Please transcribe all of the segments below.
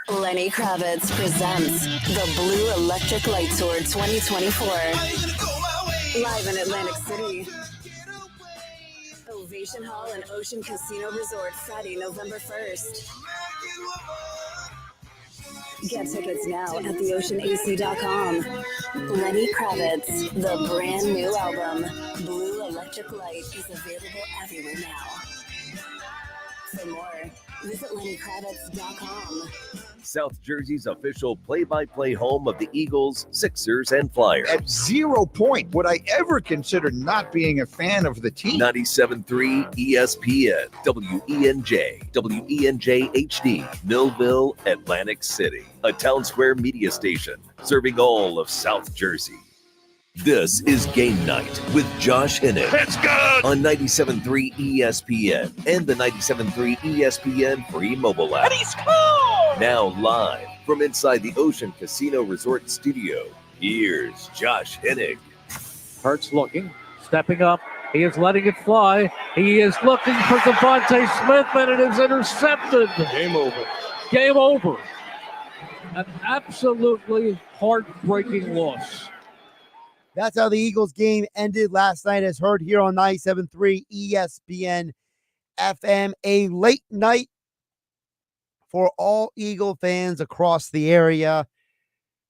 Lenny Kravitz presents the Blue Electric Light Tour 2024. Live in Atlantic City. Ovation Hall and Ocean Casino Resort, Friday, November 1st. Get tickets now at theoceanac.com. Lenny Kravitz, the brand new album, Blue Electric Light, is available everywhere now. For more, visit LennyKravitz.com. South Jersey's official play-by-play home of the Eagles, Sixers, and Flyers. At 0 point would I ever consider not being a fan of the team. 97.3 ESPN, WENJ, WENJ HD, Millville, Atlantic City. A Town Square media station serving all of South Jersey. This is Game Night with Josh Hennig. It's good! On 97.3 ESPN and the 97.3 ESPN free mobile app. And he scored! Now live from inside the Ocean Casino Resort studio, here's Josh Hennig. Hurts looking, stepping up. He is letting it fly. He is looking for Devontae Smith, and it is intercepted. Game over. Game over. An absolutely heartbreaking loss. That's how the Eagles game ended last night, as heard here on 97.3 ESPN FM. A late night for all Eagle fans across the area.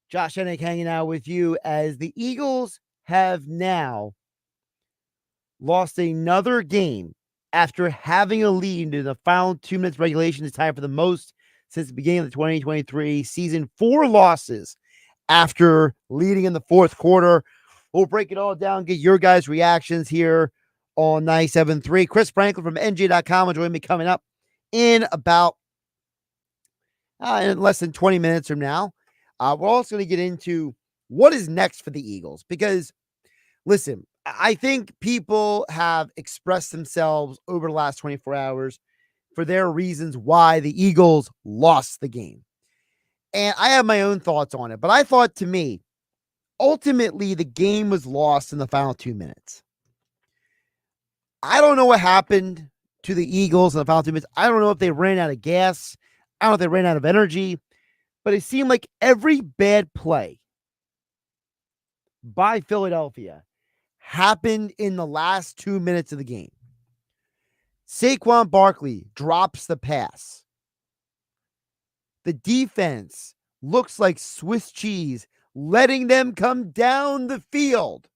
Josh Hennig hanging out with you as the Eagles have now lost another game after having a lead in the final 2 minutes regulation. It's time for the most since the beginning of the 2023 season. 4 losses after leading in the fourth quarter. We'll break it all down, get your guys' reactions here on 97.3. Chris Franklin from NJ.com will join me coming up in about in less than 20 minutes from now. We're also going to get into what is next for the Eagles because, listen, I think people have expressed themselves over the last 24 hours for their reasons why the Eagles lost the game. And I have my own thoughts on it, but I thought, to me, ultimately, the game was lost in the final 2 minutes. I don't know what happened to the Eagles in the final 2 minutes. I don't know if they ran out of gas. I don't know if they ran out of energy. But it seemed like every bad play by Philadelphia happened in the last 2 minutes of the game. Saquon Barkley drops the pass. The defense looks like Swiss cheese, letting them come down the field.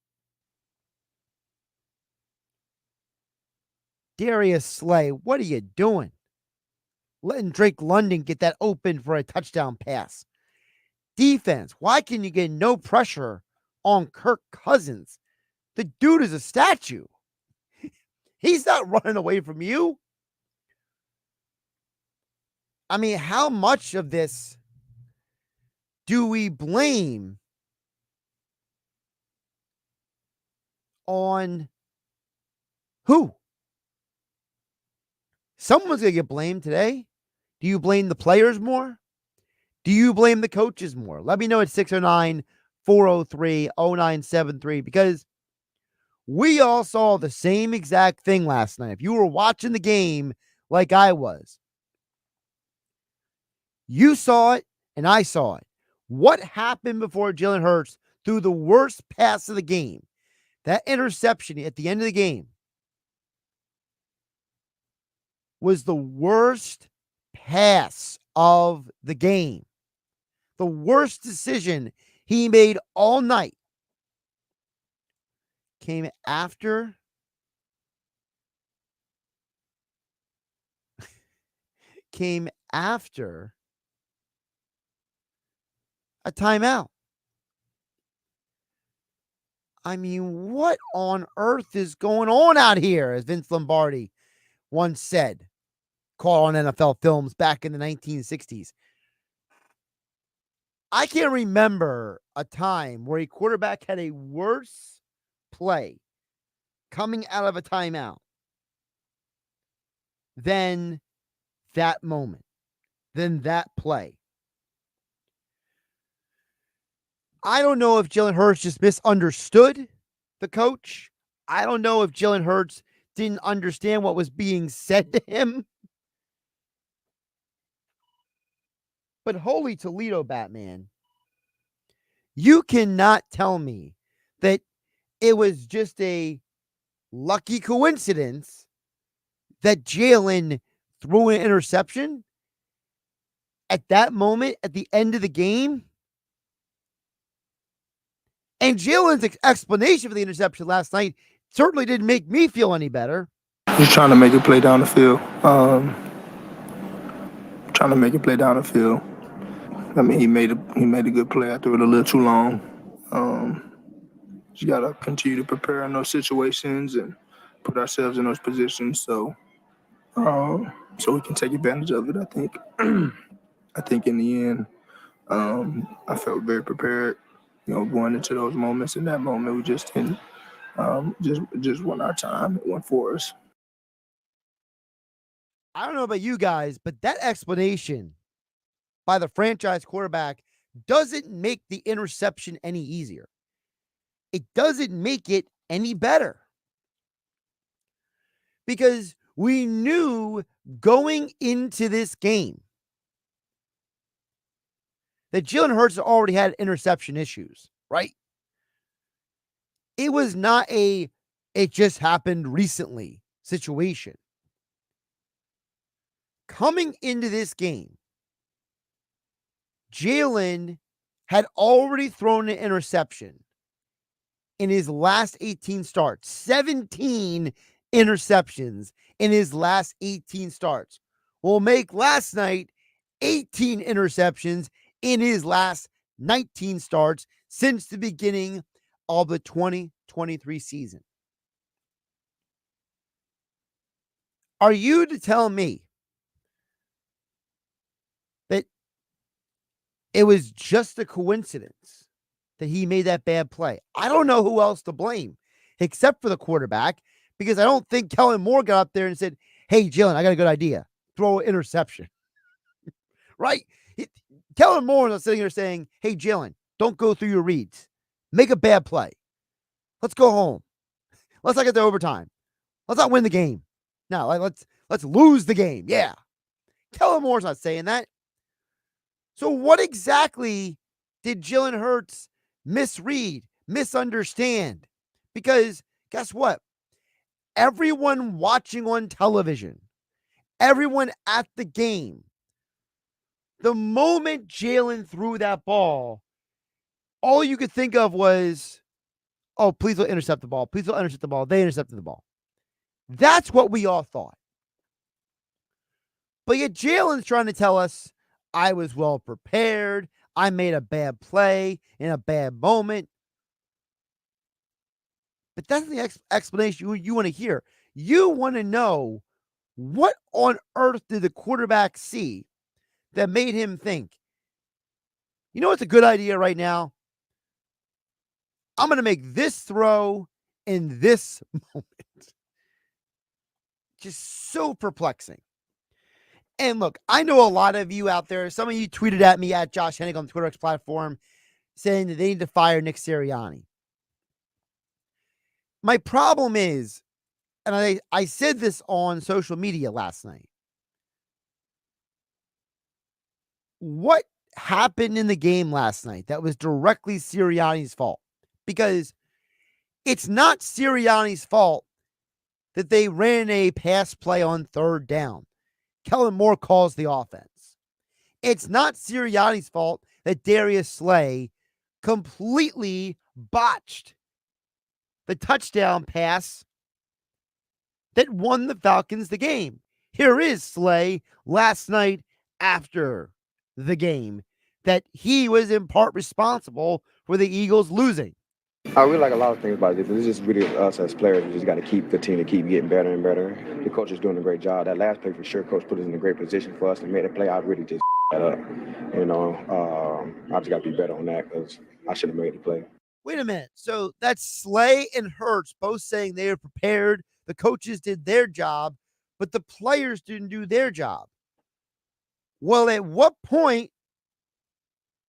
Darius Slay, what are you doing? Letting Drake London get that open for a touchdown pass. Defense, why can you get no pressure on Kirk Cousins? The dude is a statue. He's not running away from you. I mean, how much of this do we blame on who? Someone's going to get blamed today. Do you blame the players more? Do you blame the coaches more? Let me know at 609-403-0973 because we all saw the same exact thing last night. If you were watching the game like I was, you saw it and I saw it. What happened before Jalen Hurts threw the worst pass of the game? That interception at the end of the game was the worst pass of the game. The worst decision he made all night came after a timeout. I mean, what on earth is going on out here, as Vince Lombardi once said, caught on NFL films back in the 1960s. I can't remember a time where a quarterback had a worse play coming out of a timeout than that moment, than that play. I don't know if Jalen Hurts just misunderstood the coach. I don't know if Jalen Hurts didn't understand what was being said to him. But holy Toledo, Batman, you cannot tell me that it was just a lucky coincidence that Jalen threw an interception at that moment at the end of the game. And Jalen's explanation for the interception last night certainly didn't make me feel any better. He's trying to make it play down the field. Trying to make it play down the field. I mean, he made a good play. I threw it a little too long. You gotta continue to prepare in those situations and put ourselves in those positions so we can take advantage of it. I think. I think in the end, I felt very prepared. Going into those moments. In that moment, we just didn't. Just won our time. It went for us. I don't know about you guys, but that explanation by the franchise quarterback doesn't make the interception any easier. It doesn't make it any better. Because we knew going into this game that Jalen Hurts already had interception issues, right? It was not it just happened recently situation. Coming into this game, Jalen had already thrown an interception in his last 18 starts. 17 interceptions in his last 18 starts. Will make last night 18 interceptions in his last 19 starts since the beginning of the 2023 season. Are you to tell me that it was just a coincidence that he made that bad play? I don't know who else to blame except for the quarterback, because I don't think Kellen Moore got up there and said, hey, Jalen, I got a good idea. Throw an interception. Right? Kellen Moore is sitting here saying, hey, Jalen, don't go through your reads. Make a bad play. Let's go home. Let's not get to overtime. Let's not win the game. No, let's lose the game. Yeah. Kellen Moore's not saying that. So what exactly did Jalen Hurts misread, misunderstand? Because guess what? Everyone watching on television, everyone at the game, the moment Jalen threw that ball, all you could think of was, oh, please don't intercept the ball. Please don't intercept the ball. They intercepted the ball. That's what we all thought. But yet Jalen's trying to tell us, I was well prepared. I made a bad play in a bad moment. But that's the explanation you want to hear. You want to know, what on earth did the quarterback see that made him think, you know what's a good idea right now? I'm going to make this throw in this moment. Just so perplexing. And look, I know a lot of you out there, some of you tweeted at me at Josh Hennig on the Twitter X platform saying that they need to fire Nick Sirianni. My problem is, and I said this on social media last night, what happened in the game last night that was directly Sirianni's fault? Because it's not Sirianni's fault that they ran a pass play on third down. Kellen Moore calls the offense. It's not Sirianni's fault that Darius Slay completely botched the touchdown pass that won the Falcons the game. Here is Slay last night after the game that he was in part responsible for the Eagles losing. I really like a lot of things about this. It's just really us as players. We just got to continue to keep getting better and better. The coach is doing a great job. That last play for sure, coach put us in a great position for us to make the play. I really just that up. I just got to be better on that because I should have made the play. Wait a minute. So that's Slay and Hurts both saying they were prepared. The coaches did their job, but the players didn't do their job. Well, at what point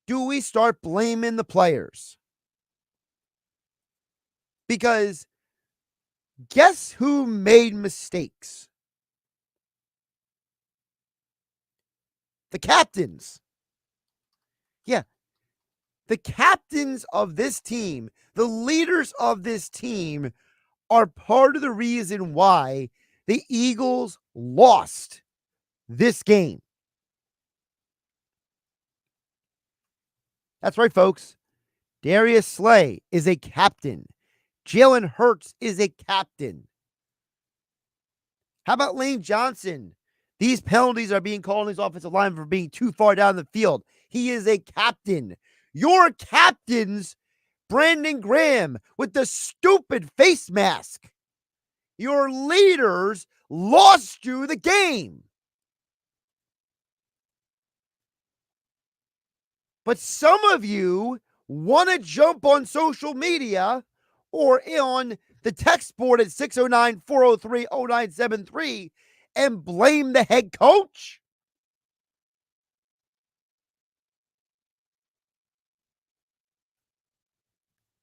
do we start blaming the players? Because guess who made mistakes? The captains. Yeah. The captains of this team, the leaders of this team, are part of the reason why the Eagles lost this game. That's right, folks. Darius Slay is a captain. Jalen Hurts is a captain. How about Lane Johnson? These penalties are being called on his offensive line for being too far down the field. He is a captain. Your captains, Brandon Graham, with the stupid face mask. Your leaders lost you the game. But some of you want to jump on social media or on the text board at 609-403-0973 and blame the head coach.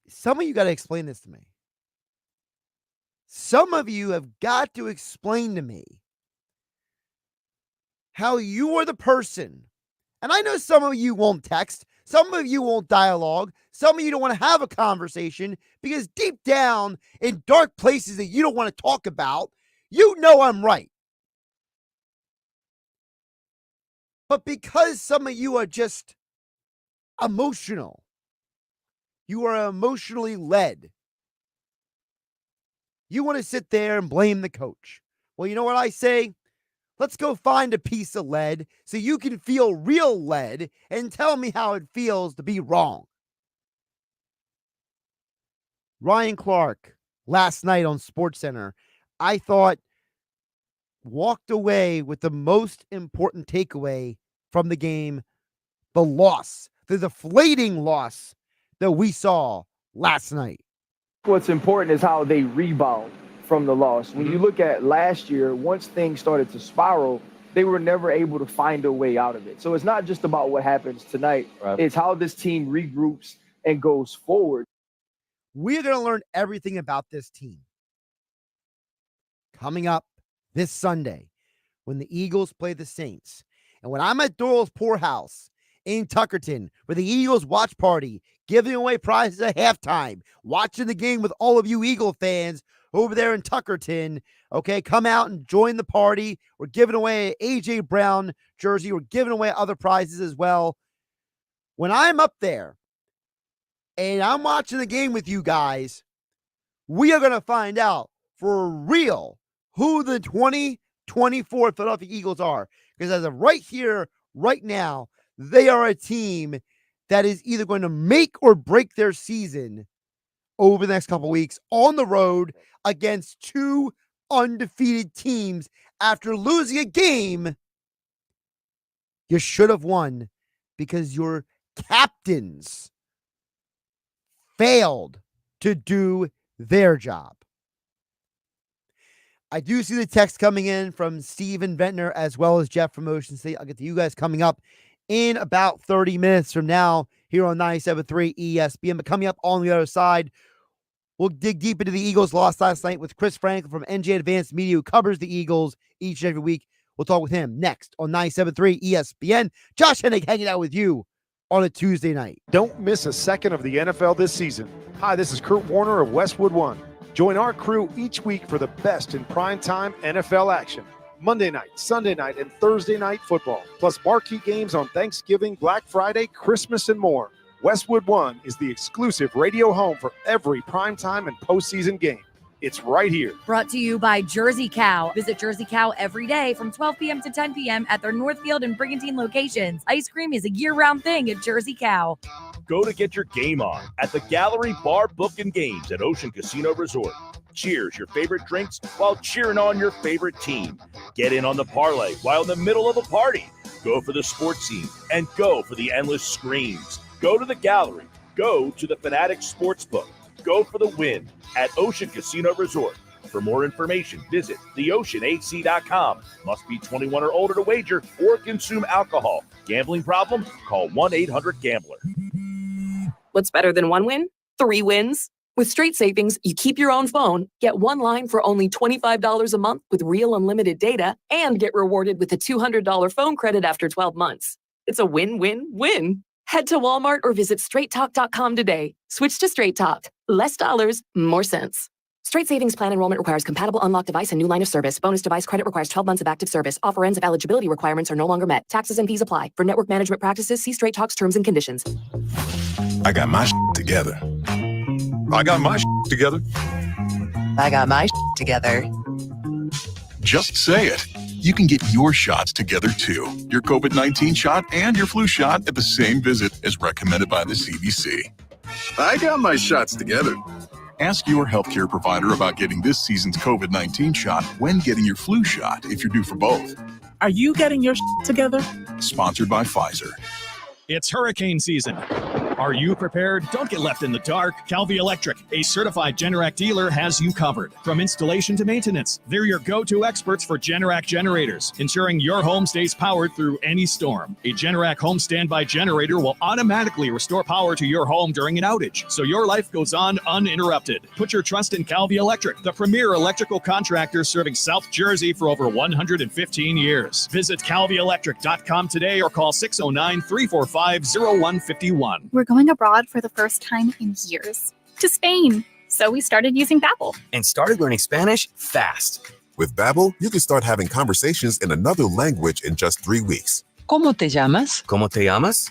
Some of you got to explain this to me. Some of you have got to explain to me how you are the person. And I know some of you won't text. Some of you won't dialogue. Some of you don't want to have a conversation because deep down in dark places that you don't want to talk about, you know I'm right. But because some of you are just emotional, you are emotionally led, you want to sit there and blame the coach. Well, you know what I say? Let's go find a piece of lead so you can feel real lead and tell me how it feels to be wrong. Ryan Clark, last night on SportsCenter, I thought walked away with the most important takeaway from the game, the loss, the deflating loss that we saw last night. What's important is how they rebound from the loss. When you look at last year, once things started to spiral, they were never able to find a way out of it. So it's not just about what happens tonight. Right. It's how this team regroups and goes forward. We're going to learn everything about this team coming up this Sunday when the Eagles play the Saints. And when I'm at Doral's Poorhouse in Tuckerton for the Eagles watch party, giving away prizes at halftime, watching the game with all of you Eagle fans over there in Tuckerton, okay, come out and join the party. We're giving away an A.J. Brown jersey. We're giving away other prizes as well. When I'm up there and I'm watching the game with you guys, we are going to find out for real who the 2024 Philadelphia Eagles are. Because as of right here, right now, they are a team that is either going to make or break their season over the next couple of weeks on the road against two undefeated teams after losing a game you should have won because your captains failed to do their job. I do see the text coming in from Steven Ventnor as well as Jeff from Ocean State. I'll get to you guys coming up in about 30 minutes from now here on 97.3 ESPN. But coming up on the other side, we'll dig deep into the Eagles' loss last night with Chris Franklin from NJ Advanced Media, who covers the Eagles each and every week. We'll talk with him next on 97.3 ESPN. Josh Hennig hanging out with you on a Tuesday night. Don't miss a second of the NFL this season. Hi, this is Kurt Warner of Westwood One. Join our crew each week for the best in primetime NFL action. Monday night, Sunday night, and Thursday night football, plus marquee games on Thanksgiving, Black Friday, Christmas, and more. Westwood One is the exclusive radio home for every primetime and postseason game. It's right here. Brought to you by Jersey Cow. Visit Jersey Cow every day from 12 p.m. to 10 p.m. at their Northfield and Brigantine locations. Ice cream is a year-round thing at Jersey Cow. Go to get your game on at the Gallery Bar Book and Games at Ocean Casino Resort. Cheers your favorite drinks while cheering on your favorite team. Get in on the parlay while in the middle of a party. Go for the sports scene and go for the endless screens. Go to the Gallery. Go to the Fanatic Sportsbook. Go for the win at Ocean Casino Resort. For more information, visit theoceanac.com. Must be 21 or older to wager or consume alcohol. Gambling problem? Call 1-800-GAMBLER. What's better than one win? 3 wins. With Straight Savings, you keep your own phone, get one line for only $25 a month with real unlimited data, and get rewarded with a $200 phone credit after 12 months. It's a win-win-win. Head to Walmart or visit straighttalk.com today. Switch to Straight Talk. Less dollars, more sense. Straight Savings Plan enrollment requires compatible unlocked device and new line of service. Bonus device credit requires 12 months of active service. Offer ends if eligibility requirements are no longer met. Taxes and fees apply. For network management practices, see Straight Talk's terms and conditions. I got my together. I got my together. I got my together. Just say it. You can get your shots together too. Your COVID-19 shot and your flu shot at the same visit as recommended by the CDC. I got my shots together. Ask your healthcare provider about getting this season's COVID-19 shot when getting your flu shot if you're due for both. Are you getting your together? Sponsored by Pfizer. It's hurricane season. Are you prepared? Don't get left in the dark. Calvi Electric, a certified Generac dealer, has you covered. From installation to maintenance, they're your go-to experts for Generac generators, ensuring your home stays powered through any storm. A Generac home standby generator will automatically restore power to your home during an outage, so your life goes on uninterrupted. Put your trust in Calvi Electric, the premier electrical contractor serving South Jersey for over 115 years. Visit calvielectric.com today or call 609-345-0151. We're going abroad for the first time in years, to Spain. So we started using Babbel. And started learning Spanish fast. With Babbel, you can start having conversations in another language in just 3 weeks. ¿Cómo te llamas? ¿Cómo te llamas?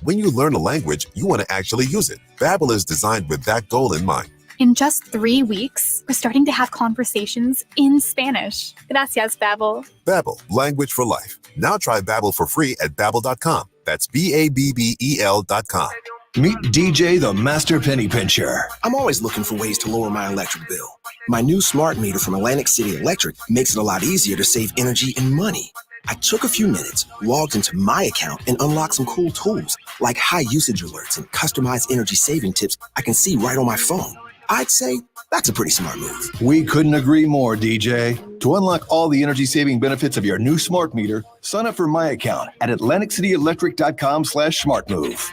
When you learn a language, you want to actually use it. Babbel is designed with that goal in mind. In just 3 weeks, we're starting to have conversations in Spanish. Gracias, Babbel. Babbel, language for life. Now try Babbel for free at Babbel.com. That's Babbel.com. Meet DJ, the Master Penny Pincher. I'm always looking for ways to lower my electric bill. My new smart meter from Atlantic City Electric makes it a lot easier to save energy and money. I took a few minutes, logged into my account, and unlocked some cool tools like high usage alerts and customized energy saving tips I can see right on my phone. I'd say that's a pretty smart move. We couldn't agree more, DJ. To unlock all the energy-saving benefits of your new smart meter, sign up for my account at AtlanticCityElectric.com/smartmove.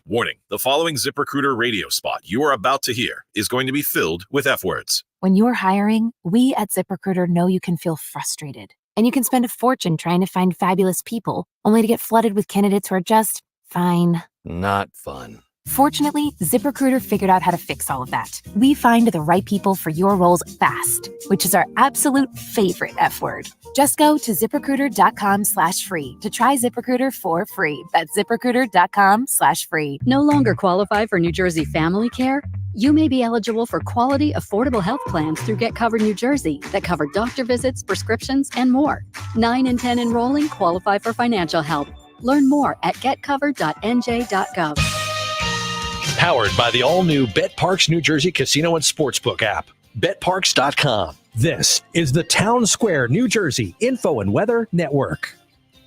Warning, the following ZipRecruiter radio spot you are about to hear is going to be filled with F words. When you're hiring, we at ZipRecruiter know you can feel frustrated. And you can spend a fortune trying to find fabulous people, only to get flooded with candidates who are just fine. Not fun. Fortunately, ZipRecruiter figured out how to fix all of that. We find the right people for your roles fast, which is our absolute favorite F word. Just go to ZipRecruiter.com/free to try ZipRecruiter for free. That's ZipRecruiter.com/free. No longer qualify for New Jersey Family Care? You may be eligible for quality, affordable health plans through Get Covered New Jersey that cover doctor visits, prescriptions, and more. 9 in 10 enrolling qualify for financial help. Learn more at getcovered.nj.gov. Powered by the all-new BetParks New Jersey Casino and Sportsbook app. BetParks.com. This is the Town Square, New Jersey Info and Weather Network.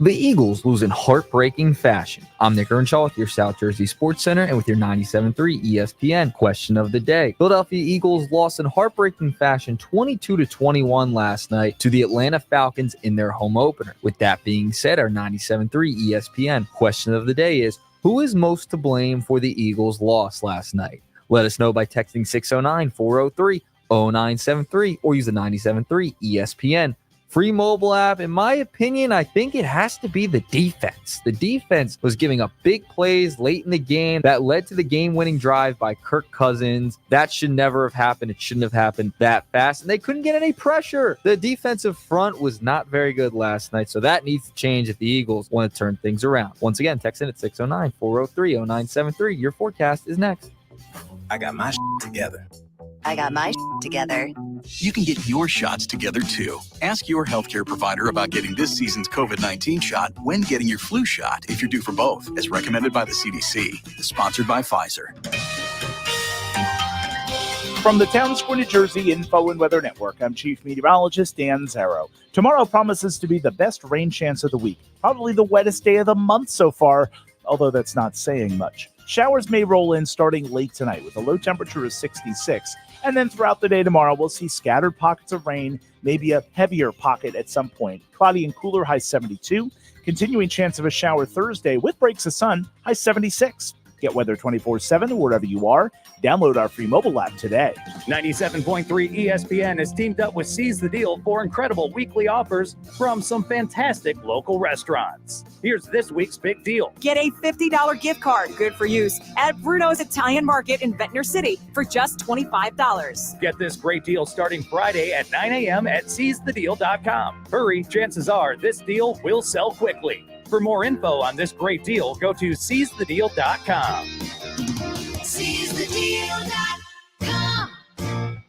The Eagles lose in heartbreaking fashion. I'm Nick Earnshaw with your South Jersey Sports Center and with your 97.3 ESPN question of the day. Philadelphia Eagles lost in heartbreaking fashion 22-21 last night to the Atlanta Falcons in their home opener. With that being said, our 97.3 ESPN question of the day is, who is most to blame for the Eagles' loss last night? Let us know by texting 609-403-0973 or use the 97.3 ESPN free mobile app. In my opinion, I think it has to be the defense. The defense was giving up big plays late in the game that led to the game-winning drive by Kirk Cousins. That should never have happened. It shouldn't have happened that fast, and they couldn't get any pressure. The defensive front was not very good last night, so that needs to change if the Eagles want to turn things around. Once again, text in at 609-403-0973. Your forecast is next. I got my together. I got my together. You can get your shots together too. Ask your healthcare provider about getting this season's COVID-19 shot when getting your flu shot if you're due for both, as recommended by the CDC. Sponsored by Pfizer. From the Town Square, New Jersey Info and Weather Network, I'm Chief Meteorologist Dan Zarrow. Tomorrow promises to be the best rain chance of the week. Probably the wettest day of the month so far, although that's not saying much. Showers may roll in starting late tonight with a low temperature of 66. And then throughout the day tomorrow, we'll see scattered pockets of rain, maybe a heavier pocket at some point. Cloudy and cooler, high 72. Continuing chance of a shower Thursday with breaks of sun, high 76. Get weather 24/7 wherever you are. Download our free mobile app today. 97.3 ESPN has teamed up with Seize the Deal for incredible weekly offers from some fantastic local restaurants. Here's this week's big deal. Get a $50 gift card, good for use, at Bruno's Italian Market in Ventnor City for just $25. Get this great deal starting Friday at 9 a.m. at seizethedeal.com. Hurry, chances are this deal will sell quickly. For more info on this great deal, go to seizethedeal.com. SeizeTheDeal.com.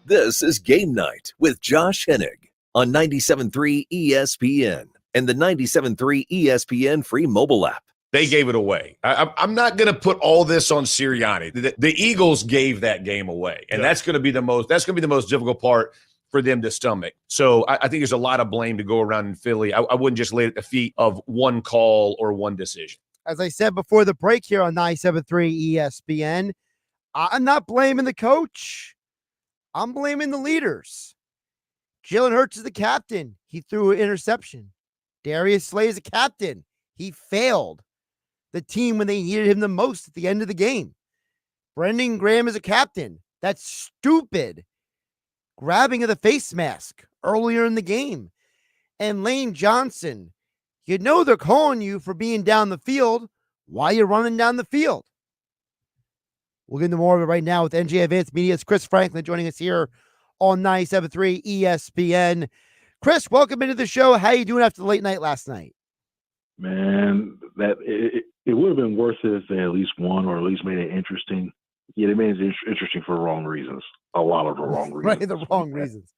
This is Game Night with Josh Hennig on 97.3 ESPN and the 97.3 ESPN free mobile app. They gave it away. I'm not going to put all this on Sirianni. The Eagles gave that game away, and that's going to be the most difficult part for them to stomach. So I think there's a lot of blame to go around in Philly. I wouldn't just lay it at the feet of one call or one decision. As I said before the break here on 97.3 ESPN, I'm not blaming the coach. I'm blaming the leaders. Jalen Hurts is the captain. He threw an interception. Darius Slay is a captain. He failed the team when they needed him the most at the end of the game. Brendan Graham is a captain. That's stupid. Grabbing of the face mask earlier in the game. And Lane Johnson, you know they're calling you for being down the field. Why are you running down the field? We'll get into more of it right now with NJ Advanced Media's Chris Franklin joining us here on 97.3 ESPN. Chris, welcome into the show. How you doing after the late night last night? Man, that it would have been worth it if they at least won or at least made it interesting. Yeah, they made it interesting for wrong reasons. A lot of the wrong reasons. Right, the wrong reasons.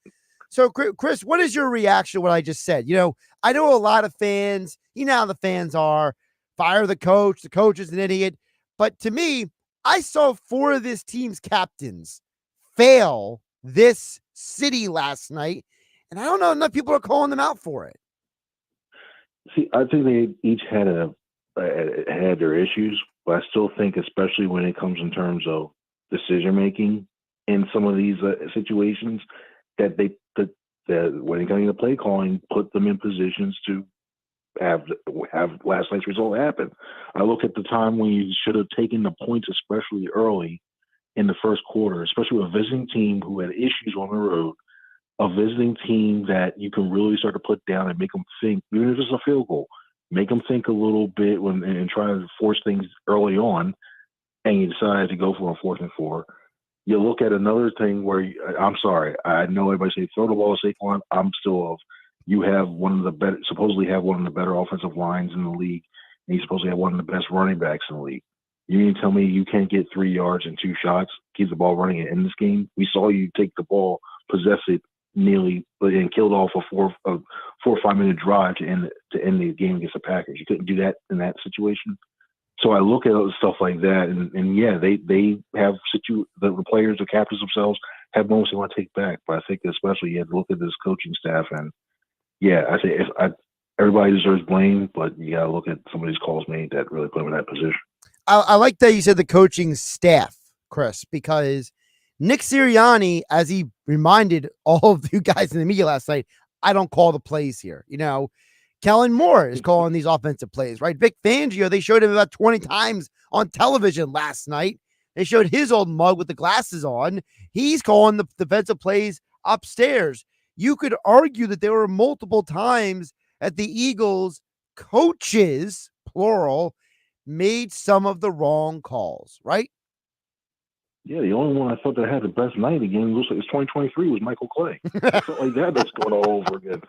So, Chris, what is your reaction to what I just said? You know, I know a lot of fans, you know how the fans are. Fire the coach is an idiot. But to me, I saw 4 of this team's captains fail this city last night. And I don't know enough people are calling them out for it. See, I think they each had had their issues, but I still think, especially when it comes in terms of decision making in some of these situations, that when it comes to play calling, put them in positions to have last night's result happen. I look at the time when you should have taken the points, especially early in the first quarter, especially with a visiting team who had issues on the road. A visiting team that you can really start to put down and make them think, even if it's a field goal, make them think a little bit and try to force things early on, and you decide to go for a 4th and 4. You look at another thing where I'm sorry, I know everybody say throw the ball to Saquon. I'm still of you have supposedly have one of the better offensive lines in the league, and you supposedly have one of the best running backs in the league. You mean to tell me you can't get 3 yards and 2 shots, keep the ball running and end this game? We saw you take the ball, possess it nearly, and killed off a 4 or 5 minute drive to end the game against the Packers. You couldn't do that in that situation. So I look at stuff like that, and yeah, they have the players, the captains themselves, have moments they want to take back. But I think especially you have to look at this coaching staff, and yeah, I say everybody deserves blame, but you got to look at some of these calls made that really put them in that position. I like that you said the coaching staff, Chris, because Nick Sirianni, as he reminded all of you guys in the media last night, I don't call the plays here. You know, Kellen Moore is calling these offensive plays, right? Vic Fangio, they showed him about 20 times on television last night. They showed his old mug with the glasses on. He's calling the defensive plays upstairs. You could argue that there were multiple times that the Eagles coaches, plural, made some of the wrong calls, right? Yeah, the only one I thought that had the best night again looks like it's 2023 was Michael Clay. Something like that's going all over again.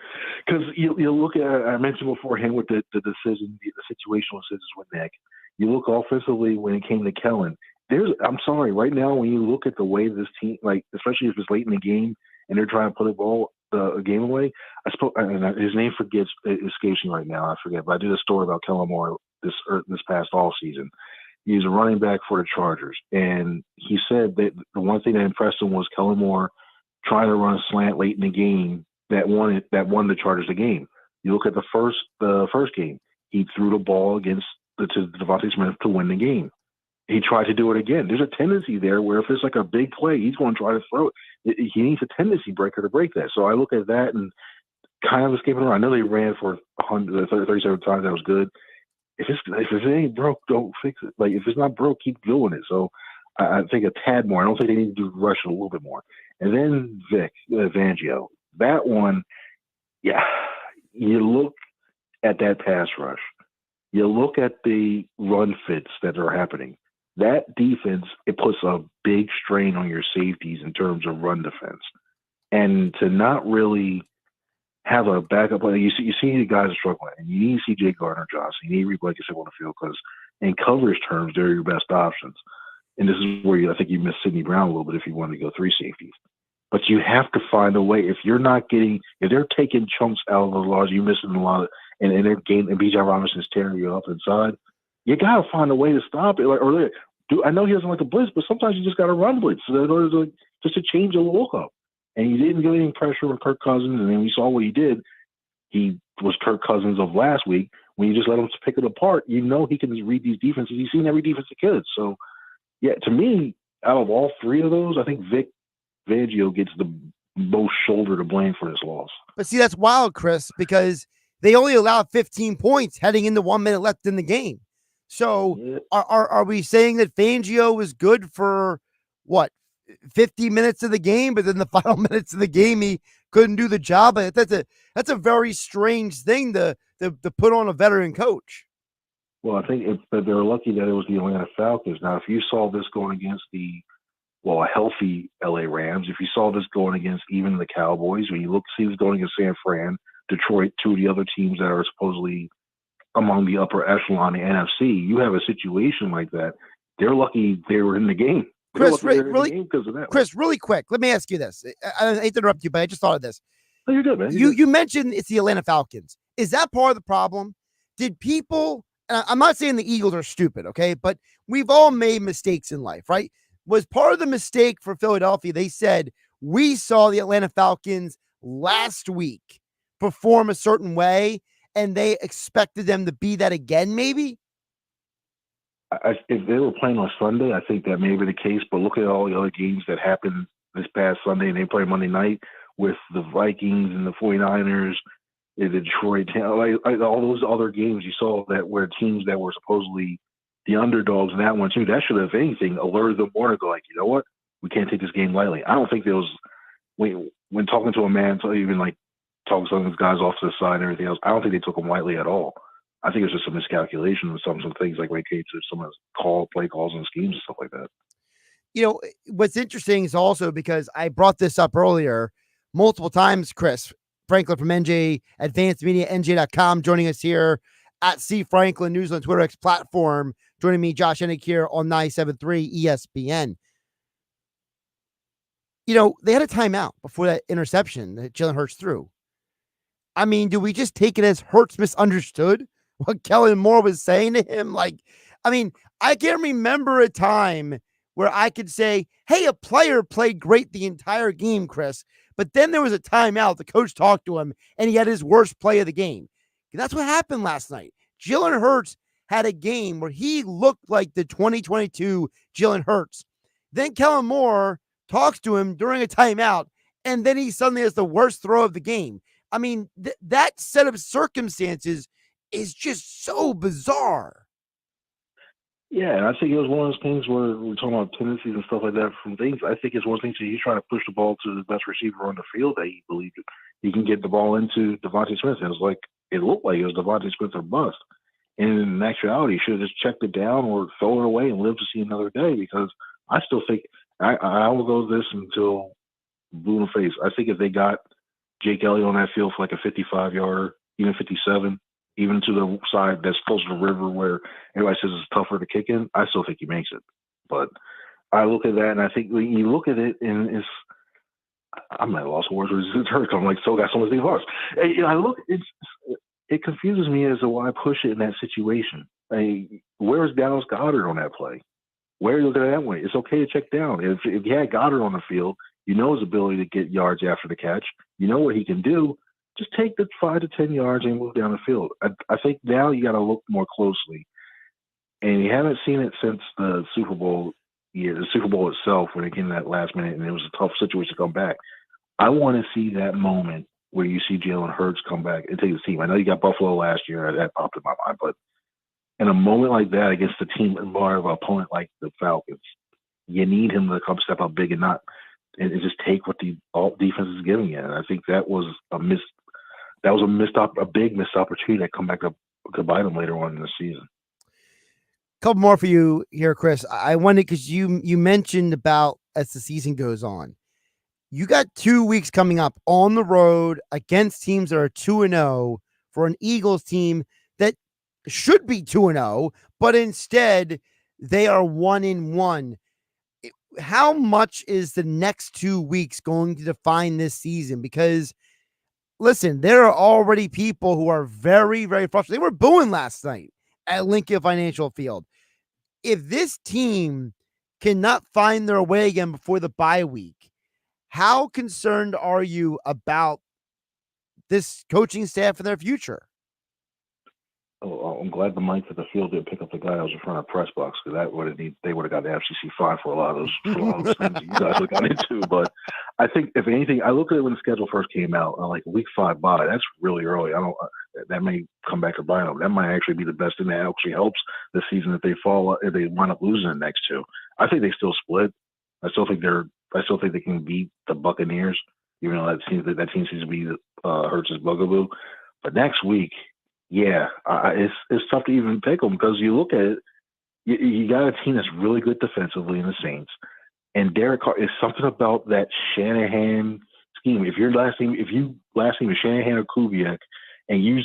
Because you look at, I mentioned beforehand with the decision, the situational decisions with Nick. You look offensively when it came to Kellen. I'm sorry, right now when you look at the way this team, like especially if it's late in the game and they're trying to put a game away. His name escapes me right now. I forget, but I did a story about Kellen Moore this past off season. He's a running back for the Chargers, and he said that the one thing that impressed him was Kellen Moore trying to run a slant late in the game that won the Chargers the game. You look at the first game, he threw the ball to Devontae Smith to win the game. He tried to do it again. There's a tendency there where if it's like a big play, he's going to try to throw it. He needs a tendency breaker to break that. So I look at that and kind of escaping around. I know they ran for 37 times. That was good. if it ain't broke, don't fix it. Like if it's not broke, keep doing it. So I think a tad more. I don't think they need to rush it a little bit more. And then Vic Fangio, that one, yeah. You look at that pass rush. You look at the run fits that are happening. That defense, it puts a big strain on your safeties in terms of run defense. And to not really have a backup player, you see the guys struggling, and you need C.J. Gardner-Johnson. You need Reed Blankenship on the field because in coverage terms, they're your best options. And this is where I think you miss Sidney Brown a little bit if you want to go three safeties. But you have to find a way. If they're taking chunks out of those laws, you're missing a lot of, and they're getting, and Bijan Robinson's tearing you up inside. You got to find a way to stop it. I know he doesn't like to blitz, but sometimes you just got to run blitz in order to just to change the look up. And you didn't get any pressure with Kirk Cousins, and then we saw what he did. He was Kirk Cousins of last week. When you just let him pick it apart, you know he can read these defenses. He's seen every defense he could. So, yeah, to me, out of all three of those, I think Vic Fangio gets the most shoulder to blame for this loss. But see, that's wild, Chris, because they only allowed 15 points heading into 1 minute left in the game. So are we saying that Fangio was good for what, 50 minutes of the game, but then the final minutes of the game he couldn't do the job? That's a very strange thing to put on a veteran coach. Well, I think they're lucky that it was the Atlanta Falcons. Now, if you saw this going against a healthy LA Rams, if you saw this going against even the Cowboys, when you see this going against San Fran, Detroit, two of the other teams that are supposedly among the upper echelon in the NFC, you have a situation like that. They're lucky they were in the game. Chris, really quick, let me ask you this. I hate to interrupt you, but I just thought of this. No, you're good, man. You mentioned it's the Atlanta Falcons. Is that part of the problem? Did people, and I'm not saying the Eagles are stupid, okay, but we've all made mistakes in life, right? Was part of the mistake for Philadelphia, they said, we saw the Atlanta Falcons last week perform a certain way, and they expected them to be that again, maybe? If they were playing on Sunday, I think that may be the case, but look at all the other games that happened this past Sunday, and they play Monday night with the Vikings and the 49ers, the Detroit, all those other games you saw that were teams that were supposedly the underdogs in that one too. That should have, if anything, alerted them more to go like, you know what, we can't take this game lightly. I don't think there was, when talking to a man, so even like talking to some of these guys off to the side and everything else, I don't think they took them lightly at all. I think it's just a miscalculation with some things like when it came to some of the play calls and schemes and stuff like that. You know, what's interesting is also because I brought this up earlier multiple times, Chris Franklin from NJ Advanced Media, NJ.com, joining us here at C. Franklin News on Twitter X platform. Joining me, Josh Hennig, here on 97.3 ESPN. You know, they had a timeout before that interception that Jalen Hurts threw. I mean, do we just take it as Hurts misunderstood what Kellen Moore was saying to him? Like, I mean, I can't remember a time where I could say, hey, a player played great the entire game, Chris, but then there was a timeout. The coach talked to him, and he had his worst play of the game. That's what happened last night. Jalen Hurts had a game where he looked like the 2022 Jalen Hurts. Then Kellen Moore talks to him during a timeout, and then he suddenly has the worst throw of the game. I mean, that set of circumstances is just so bizarre. Yeah, and I think it was one of those things where we're talking about tendencies and stuff like that from things. I think it's one of those things that he's trying to push the ball to the best receiver on the field that he believed he can get the ball into Devontae Smith. And it looked like it was Devontae Smith or bust. And in actuality, he should have just checked it down or thrown it away and lived to see another day, because I still think I will go this until blue in the face. I think if they got Jake Elliott on that field for like a 55-yarder, even 57, even to the side that's closer to the river where everybody says it's tougher to kick in, I still think he makes it. But I look at that, and I think when you look at it, and I'm at a loss of words. It's hurt. I'm like, so got so much things lost. It confuses me as to why push it in that situation. Where's Dallas Goedert on that play? Where are you looking at that way? It's okay to check down. If you had Goddard on the field, you know his ability to get yards after the catch. You know what he can do. Just take the 5 to 10 yards and move down the field. I think now you got to look more closely. And you haven't seen it since the Super Bowl year, the Super Bowl itself, when it came to that last minute and it was a tough situation to come back. I want to see that moment where you see Jalen Hurts come back and take the team. I know you got Buffalo last year. That popped in my mind. But in a moment like that against a team more of an opponent like the Falcons, you need him to come step up big and just take what the defense is giving you. And I think that was a big missed opportunity that come back to bite him later on in the season. Couple more for you here, Chris. I wondered because you mentioned about as the season goes on, you got 2 weeks coming up on the road against teams that are 2-0 for an Eagles team that should be 2-0, but instead they are 1-1. How much is the next 2 weeks going to define this season? Because listen, there are already people who are very, very frustrated. They were booing last night at Lincoln Financial Field. If this team cannot find their way again before the bye week, how concerned are you about this coaching staff and their future? Oh, I'm glad the Mike at the field didn't pick up the guy that was in front of the press box, because they would have got the FCC fine for a lot of those things that you guys have got into. But I think if anything, I looked at it when the schedule first came out, like week 5 bye. That's really early. That may come back to bite them. That might actually be the best thing that actually helps this season if they wind up losing the next 2. I think they still split. I still think they can beat the Buccaneers, even though that team seems to be Hurts' bugaboo. But next week, yeah, it's tough to even pick them, because you look at it, you got a team that's really good defensively in the Saints, and Derek Carr is something about that Shanahan scheme. If you last name is Shanahan or Kubiak, and you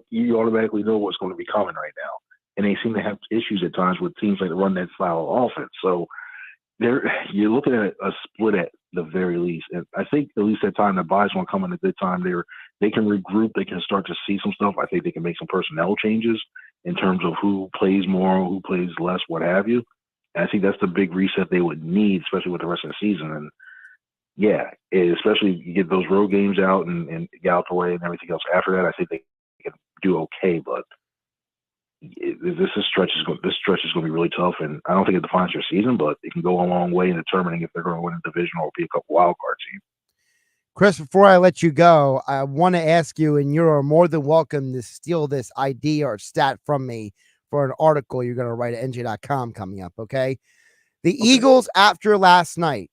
you automatically know what's going to be coming right now, and they seem to have issues at times with teams that run that style of offense. So you're looking at a split at the very least. And I think at least that time the buys won't come in a good time. They can regroup. They can start to see some stuff. I think they can make some personnel changes in terms of who plays more, who plays less, what have you. And I think that's the big reset they would need, especially with the rest of the season. And yeah, especially you get those road games out and get out the way and everything else. After that, I think they can do okay. But this stretch is going to be really tough, and I don't think it defines your season, but it can go a long way in determining if they're going to win a division or be a couple wild card team. Chris, before I let you go, I want to ask you, and you're more than welcome to steal this idea or stat from me for an article you're going to write at NJ.com coming up, okay? The Eagles, after last night,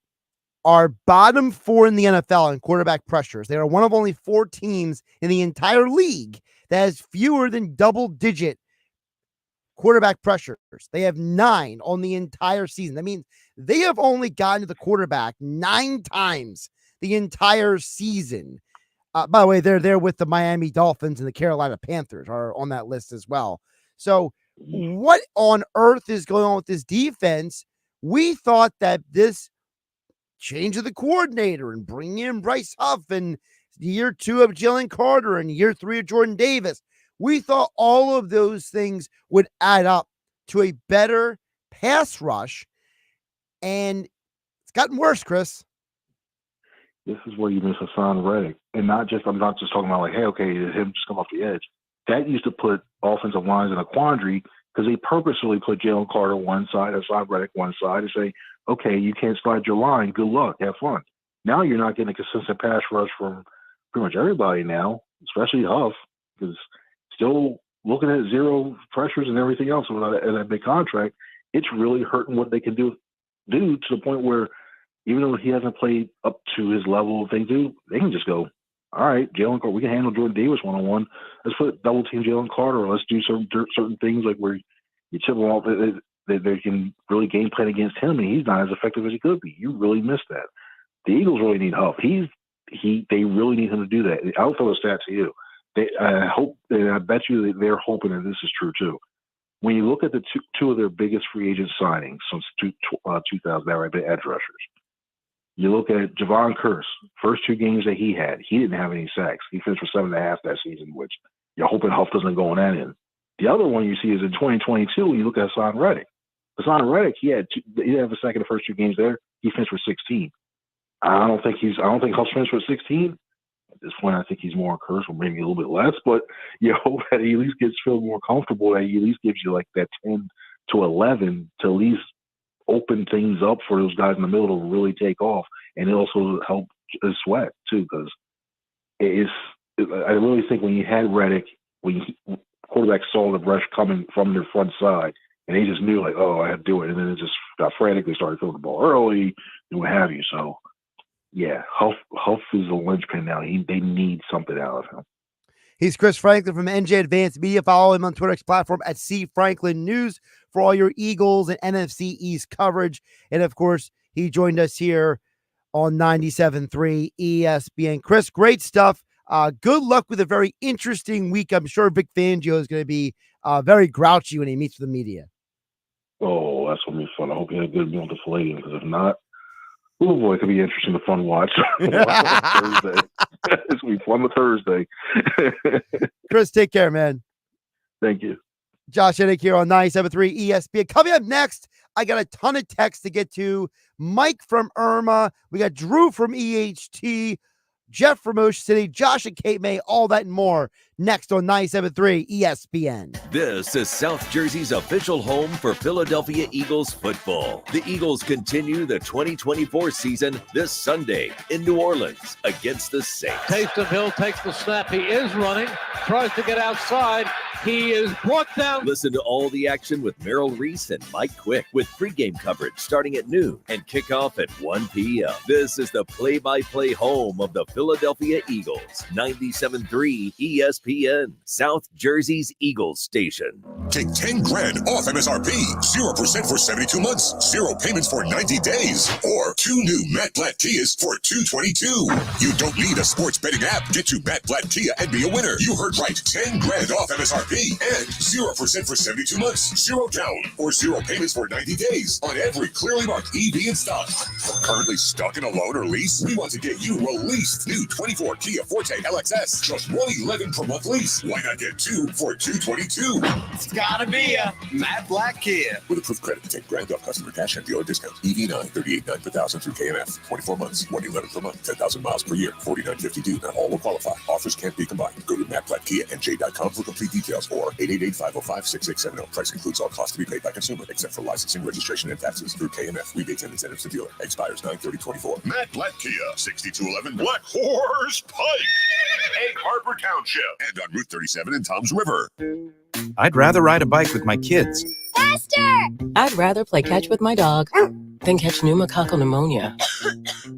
are bottom 4 in the NFL in quarterback pressures. They are one of only 4 teams in the entire league that has fewer than double-digit quarterback pressures. They have 9 on the entire season. That means they have only gotten to the quarterback 9 times the entire season. By the way, they're there with the Miami Dolphins, and the Carolina Panthers are on that list as well. So what on earth is going on with this defense? We thought that this change of the coordinator and bringing in Bryce Huff and year 2 of Jalen Carter and year 3 of Jordan Davis, we thought all of those things would add up to a better pass rush, and it's gotten worse, Chris. This is where you miss Hassan Reddick. And I'm not just talking about like, hey, okay, him just come off the edge. That used to put offensive lines in a quandary, because they purposely put Jalen Carter one side, Hassan Reddick one side, and say, okay, you can't slide your line. Good luck. Have fun. Now you're not getting a consistent pass rush from pretty much everybody now, especially Huff, because still looking at 0 pressures and everything else with that big contract. It's really hurting what they can do to the point where even though he hasn't played up to his level, they can just go, all right, Jalen Carter, we can handle Jordan Davis one-on-one. Let's put double team Jalen Carter, or let's do certain things like where you chip him off. They can really game plan against him, and he's not as effective as he could be. You really missed that. The Eagles really need Huff. They really need him to do that. I'll throw a stat to you. I bet you they're hoping that this is true too. When you look at the two of their biggest free agent signings since 2000, that right, edge rushers. You look at Javon Curse, first 2 games that he had, he didn't have any sacks. He finished with 7.5 that season, which you're hoping Huff doesn't go on that end. The other one you see is in 2022 when you look at Hassan Reddick. Hassan Reddick, he had a sack in the first 2 games there. He finished with 16. I don't think Huff's finished with 16. At this point, I think he's more encouraged, or maybe a little bit less, but you hope that he at least feel more comfortable, that he at least gives you like that 10 to 11 to at least open things up for those guys in the middle to really take off, and it also help Sweat too, because I really think when you had Reddick, quarterback saw the rush coming from their front side, and they just knew, like, oh, I had to do it. And then it just got frantic. They started throwing the ball early and what have you. So, yeah, Huff is a linchpin now. They need something out of him. He's Chris Franklin from NJ Advanced Media. Follow him on Twitter platform at C Franklin News for all your Eagles and NFC East coverage. And, of course, he joined us here on 97.3 ESPN. Chris, great stuff. Good luck with a very interesting week. I'm sure Vic Fangio is going to be very grouchy when he meets with the media. Oh, that's going to be fun. I hope you had a good meal deflating, because if not, oh boy, it could be interesting to fun watch. Thursday. It's going to be fun with Thursday. Chris, take care, man. Thank you. Josh Hennig here on 97.3 ESPN. Coming up next, I got a ton of texts to get to. Mike from Irma. We got Drew from EHT. Jeff from Ocean City, Josh and Kate May, all that and more next on 97.3 ESPN. This is South Jersey's official home for Philadelphia Eagles football. The Eagles continue the 2024 season this Sunday in New Orleans against the Saints. Taysom Hill takes the snap. He is running, tries to get outside. He is brought down. Listen to all the action with Merrill Reese and Mike Quick with pregame coverage starting at noon and kickoff at 1 p.m. This is the play-by-play home of the Philadelphia Eagles. 97.3 ESPN, South Jersey's Eagles station. Take 10 grand off MSRP, 0% for 72 months, 0 payments for 90 days, or 2 new Matt Blatt Kias for $222. You don't need a sports betting app. Get to Matt Blatt Kia and be a winner. You heard right. 10 grand off MSRP and 0% for 72 months, 0 down, or 0 payments for 90 days on every clearly marked EV in stock. Currently stuck in a loan or lease? We want to get you released. New 24 Kia Forte LXS, just $111 per month lease. Why not get 2 for $222? It's gotta be a Matt Blatt Kia. With approved credit, 10 grand off customer cash and dealer discount. EV9, $38.9 per thousand through KMF. 24 months, $111 per month, 10,000 miles per year, $49.52. Not all will qualify. Offers can't be combined. Go to mattblattkianj.com for complete details or 888-505-6670. Price includes all costs to be paid by consumer, except for licensing, registration, and taxes through KMF. Rebates and incentives to dealer. Expires 9/30/24. Matt Blatt Kia, 6211 Black Horse Pike, Egg Harbor Township, and on Route 37 in Toms River. I'd rather ride a bike with my kids. Faster! I'd rather play catch with my dog than catch pneumococcal pneumonia.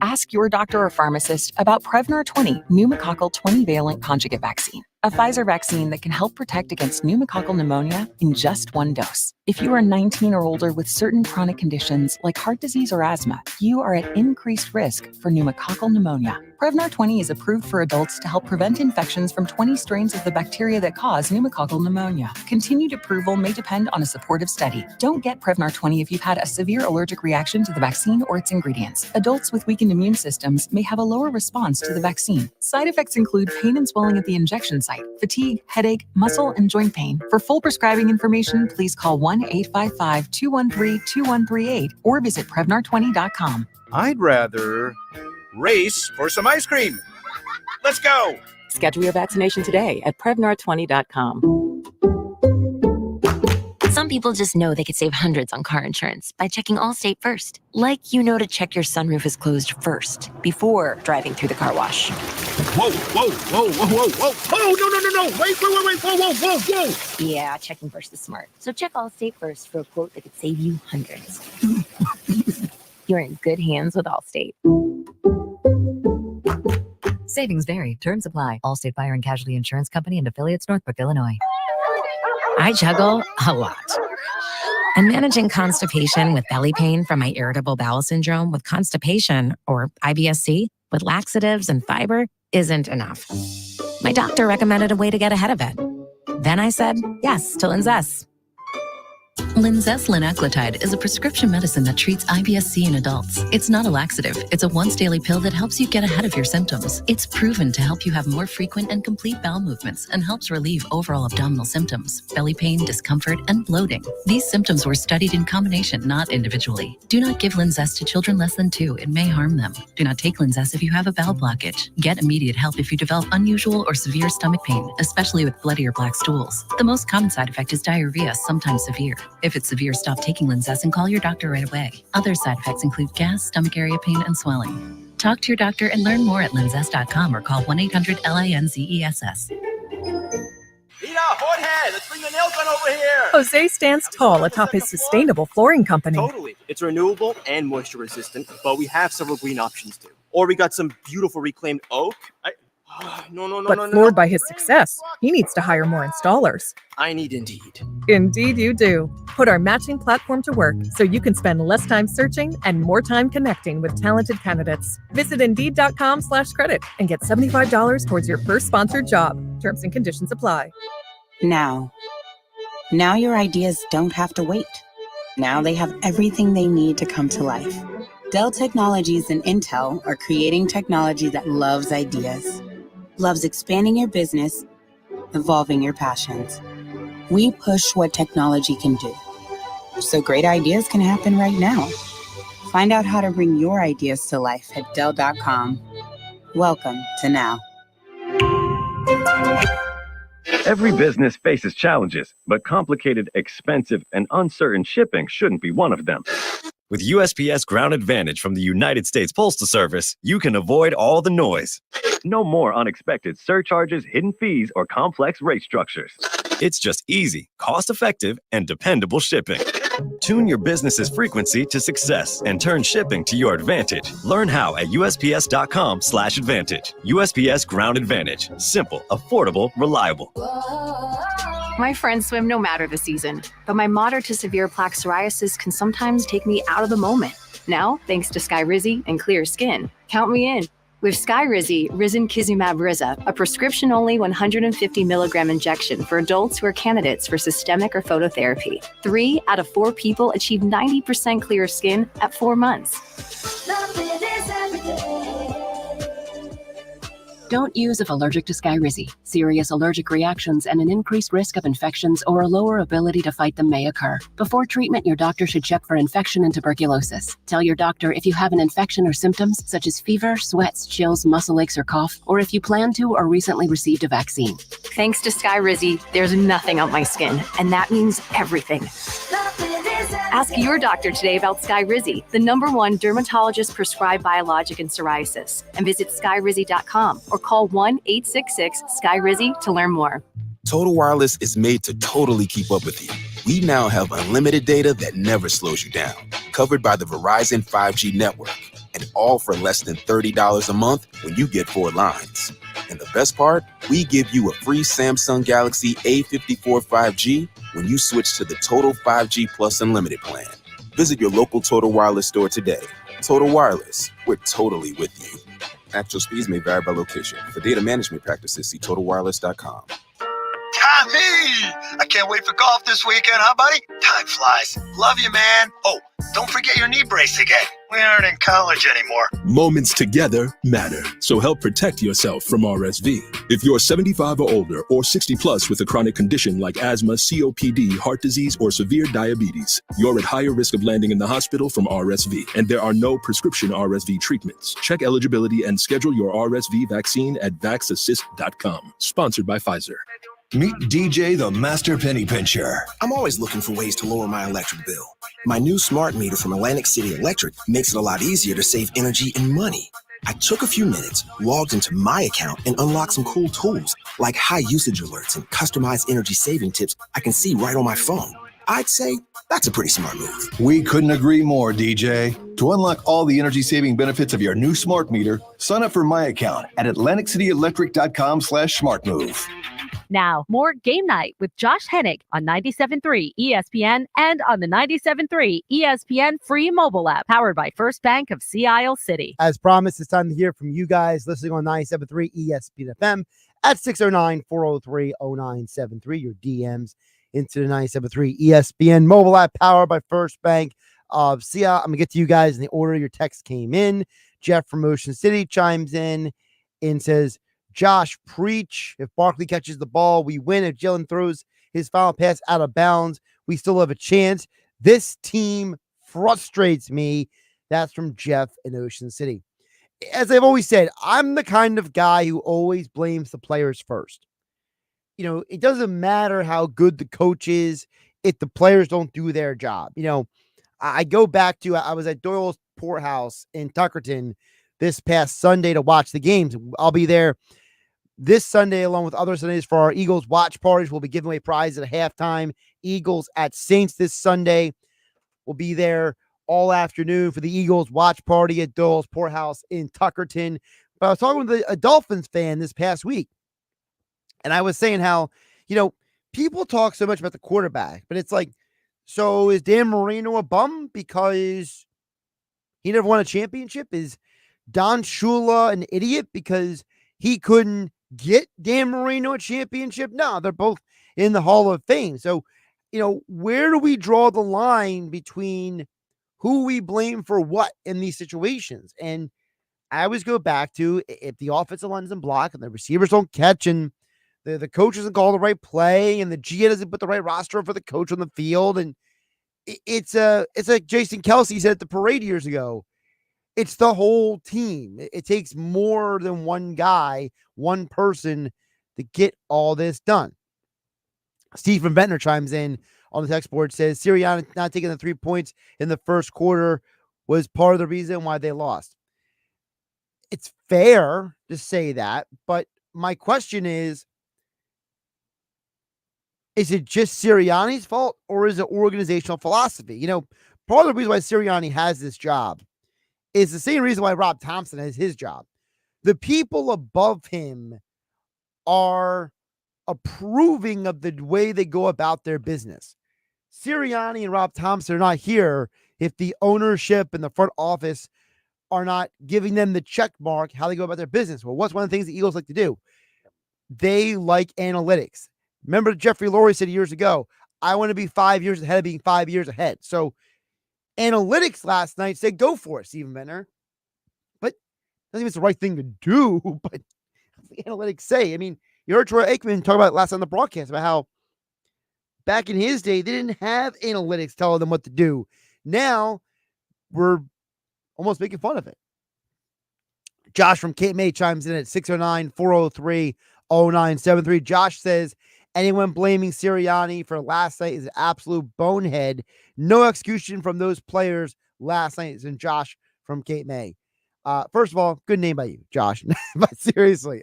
Ask your doctor or pharmacist about Prevnar 20 pneumococcal 20-valent conjugate vaccine, a Pfizer vaccine that can help protect against pneumococcal pneumonia in just 1 dose. If you are 19 or older with certain chronic conditions like heart disease or asthma, you are at increased risk for pneumococcal pneumonia. Prevnar 20 is approved for adults to help prevent infections from 20 strains of the bacteria that cause pneumococcal pneumonia. Continued approval may depend on a supportive study. Don't get Prevnar 20 if you've had a severe allergic reaction to the vaccine or its ingredients. Adults with weakened immune systems may have a lower response to the vaccine. Side effects include pain and swelling at the injection site, fatigue, headache, muscle, and joint pain. For full prescribing information, please call 1-855-213-2138 or visit Prevnar20.com. I'd rather race for some ice cream. Let's go. Schedule your vaccination today at Prevnar20.com. Some people just know they could save hundreds on car insurance by checking Allstate first. Like you know to check your sunroof is closed first before driving through the car wash. Whoa, whoa, whoa, whoa, whoa, whoa. Oh, no. Wait, whoa. Yeah, checking first is smart. So check Allstate first for a quote that could save you hundreds. You're in good hands with Allstate. Savings vary. Terms apply. Allstate Fire and Casualty Insurance Company and affiliates, Northbrook, Illinois. I juggle a lot. And managing constipation with belly pain from my irritable bowel syndrome with constipation, or IBS-C, with laxatives and fiber isn't enough. My doctor recommended a way to get ahead of it. Then I said yes to Linzess. Linzess linaclotide is a prescription medicine that treats IBS-C in adults. It's not a laxative. It's a once-daily pill that helps you get ahead of your symptoms. It's proven to help you have more frequent and complete bowel movements and helps relieve overall abdominal symptoms, belly pain, discomfort, and bloating. These symptoms were studied in combination, not individually. Do not give Linzess to children less than 2. It may harm them. Do not take Linzess if you have a bowel blockage. Get immediate help if you develop unusual or severe stomach pain, especially with bloody or black stools. The most common side effect is diarrhea, sometimes severe. If it's severe, stop taking Linzess and call your doctor right away. Other side effects include gas, stomach area pain, and swelling. Talk to your doctor and learn more at linzess.com or call 1-800-LINZESS. Mira, hard head. Let's bring the nail gun over here. Jose stands tall atop his sustainable flooring company. Totally. It's renewable and moisture resistant, but we have several green options too. Or we got some beautiful reclaimed oak. But floored by his success, he needs to hire more installers. I need Indeed. Indeed you do. Put our matching platform to work so you can spend less time searching and more time connecting with talented candidates. Visit Indeed.com/credit and get $75 towards your first sponsored job. Terms and conditions apply. Now your ideas don't have to wait. Now they have everything they need to come to life. Dell Technologies and Intel are creating technology that loves ideas, loves expanding your business, evolving your passions. We push what technology can do, so great ideas can happen right now. Find out how to bring your ideas to life at Dell.com. Welcome to Now. Every business faces challenges, but complicated, expensive, and uncertain shipping shouldn't be one of them. With USPS Ground Advantage from the United States Postal Service, you can avoid all the noise. No more unexpected surcharges, hidden fees, or complex rate structures. It's just easy, cost-effective, and dependable shipping. Tune your business's frequency to success and turn shipping to your advantage. Learn how at USPS.com/advantage. USPS Ground Advantage. Simple, affordable, reliable. My friends swim no matter the season, but my moderate to severe plaque psoriasis can sometimes take me out of the moment. Now, thanks to Skyrizi and clear skin, count me in. With Skyrizi, Risankizumab Riza, a prescription-only 150 milligram injection for adults who are candidates for systemic or phototherapy. 3 out of 4 people achieve 90% clear skin at 4 months. Don't use if allergic to Skyrizi. Serious allergic reactions and an increased risk of infections or a lower ability to fight them may occur. Before treatment, your doctor should check for infection and tuberculosis. Tell your doctor if you have an infection or symptoms such as fever, sweats, chills, muscle aches, or cough, or if you plan to or recently received a vaccine. Thanks to Skyrizi, there's nothing on my skin, and that means everything. Ask your doctor today about Skyrizi, the #1 dermatologist-prescribed biologic in psoriasis, and visit skyrizi.com or call 1-866-SKYRIZI to learn more. Total Wireless is made to totally keep up with you. We now have unlimited data that never slows you down, covered by the Verizon 5G network, and all for less than $30 a month when you get 4 lines. And the best part, we give you a free Samsung Galaxy A54 5G when you switch to the Total 5G Plus Unlimited plan. Visit your local Total Wireless store today. Total Wireless, we're totally with you. Actual speeds may vary by location. For data management practices, see TotalWireless.com. Tommy! I can't wait for golf this weekend, huh, buddy? Time flies. Love you, man. Oh, don't forget your knee brace again. We aren't in college anymore. Moments together matter, so help protect yourself from RSV. If you're 75 or older or 60 plus with a chronic condition like asthma, COPD, heart disease, or severe diabetes, you're at higher risk of landing in the hospital from RSV, and there are no prescription RSV treatments. Check eligibility and schedule your RSV vaccine at vaxassist.com. Sponsored by Pfizer. Meet DJ the Master Penny Pincher. I'm always looking for ways to lower my electric bill. My new smart meter from Atlantic City Electric makes it a lot easier to save energy and money. I took a few minutes, logged into my account, and unlocked some cool tools like high usage alerts and customized energy saving tips I can see right on my phone. I'd say that's a pretty smart move. We couldn't agree more, DJ. To unlock all the energy-saving benefits of your new smart meter, sign up for my account at AtlanticCityElectric.com/smartmove. Now, more Game Night with Josh Hennig on 97.3 ESPN and on the 97.3 ESPN free mobile app powered by First Bank of Sea Isle City. As promised, it's time to hear from you guys listening on 97.3 ESPN FM at 609-403-0973. Your DMs into the 97.3 ESPN mobile app powered by First Bank of Sea Isle. I'm going to get to you guys in the order your text came in. Jeff from Ocean City chimes in and says, Josh, preach. If Barkley catches the ball, we win. If Jalen throws his final pass out of bounds, we still have a chance. This team frustrates me. That's from Jeff in Ocean City. As I've always said, I'm the kind of guy who always blames the players first. You know, it doesn't matter how good the coach is if the players don't do their job. You know, I go back to, I was at Doyle's Porthouse in Tuckerton this past Sunday to watch the games. I'll be there This Sunday, along with other Sundays for our Eagles watch parties, we'll be giving away prizes at halftime. Eagles at Saints this Sunday. We'll be there all afternoon for the Eagles watch party at Dole's Poorhouse in Tuckerton. But I was talking with a Dolphins fan this past week, and I was saying how, people talk so much about the quarterback, but it's like, so is Dan Marino a bum because he never won a championship? Is Don Shula an idiot because he couldn't get Dan Marino a championship? No, they're both in the Hall of Fame. So, where do we draw the line between who we blame for what in these situations? And I always go back to, if the offensive line doesn't block and the receivers don't catch and the coach doesn't call the right play and the GA doesn't put the right roster for the coach on the field, and it's like Jason Kelsey said at the parade years ago, it's the whole team. It takes more than one guy, one person to get all this done. Steve from Ventnor chimes in on the text board, says Sirianni not taking the 3 points in the first quarter was part of the reason why they lost. It's fair to say that, but my question is it just Sirianni's fault or is it organizational philosophy? Part of the reason why Sirianni has this job is the same reason why Rob Thompson has his job. The people above him are approving of the way they go about their business. Sirianni and Rob Thompson are not here if the ownership and the front office are not giving them the check mark how they go about their business. Well, what's one of the things the Eagles like to do? They like analytics. Remember Jeffrey Lurie said years ago, I want to be 5 years ahead of being 5 years ahead. So analytics last night said, go for it, Stephen Benner. But I think it's the right thing to do, but the analytics say. I mean, you heard Troy Aikman talk about it last on the broadcast about how back in his day, they didn't have analytics telling them what to do. Now we're almost making fun of it. Josh from Cape May chimes in at 609-403-0973. Josh says, anyone blaming Sirianni for last night is an absolute bonehead. No execution from those players last night. Is in Josh from Cape May. First of all, good name by you, Josh. But seriously,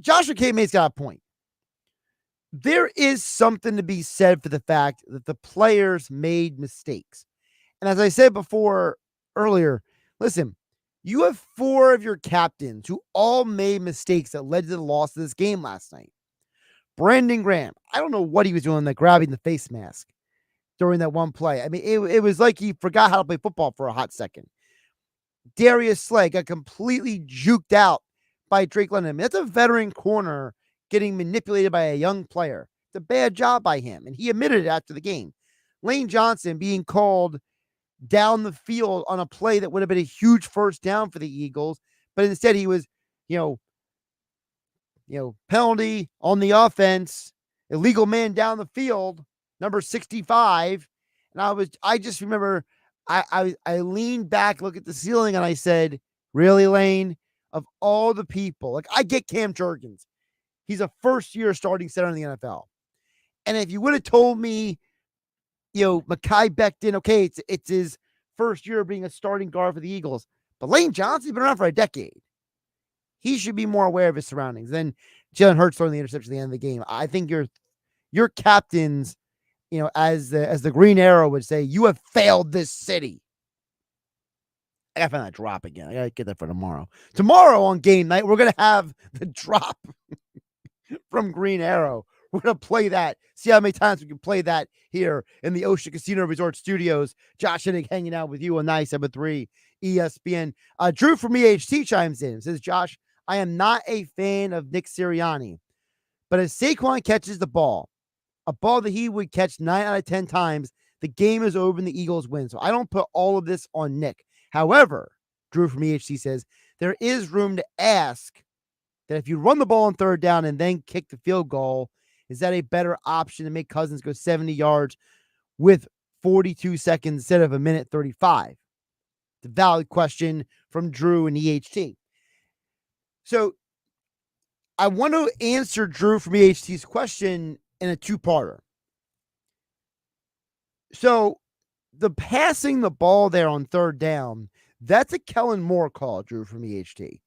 Josh from Cape May's got a point. There is something to be said for the fact that the players made mistakes. And as I said earlier, listen, you have 4 of your captains who all made mistakes that led to the loss of this game last night. Brandon Graham, I don't know what he was doing, like grabbing the face mask during that one play. I mean, it was like he forgot how to play football for a hot second. Darius Slay got completely juked out by Drake London. I mean, that's a veteran corner getting manipulated by a young player. It's a bad job by him, and he admitted it after the game. Lane Johnson being called down the field on a play that would have been a huge first down for the Eagles, but instead he was, penalty on the offense, illegal man down the field, number 65. And I just remember I leaned back, look at the ceiling, and I said, really, Lane? Of all the people, like, I get Cam Jurgens. He's a first-year starting center in the NFL. And if you would have told me, Mekhi Becton, okay, it's his first year being a starting guard for the Eagles, but Lane Johnson's been around for a decade. He should be more aware of his surroundings. Then Jalen Hurts throwing the interception at the end of the game. I think your captains, as the Green Arrow would say, you have failed this city. I gotta find that drop again. I gotta get that for tomorrow. Tomorrow on game night, we're gonna have the drop from Green Arrow. We're gonna play that. See how many times we can play that here in the Ocean Casino Resort Studios. Josh Hennig hanging out with you on 97.3 ESPN. Drew from EHT chimes in. Says, Josh, I am not a fan of Nick Sirianni, but if Saquon catches the ball, a ball that he would catch 9 out of 10 times, the game is over and the Eagles win. So I don't put all of this on Nick. However, Drew from EHT says, there is room to ask that if you run the ball on third down and then kick the field goal, is that a better option to make Cousins go 70 yards with 42 seconds instead of a minute 35? It's a valid question from Drew and EHT. So I want to answer Drew from EHT's question in a two-parter. So the passing the ball there on third down, that's a Kellen Moore call, Drew from EHT.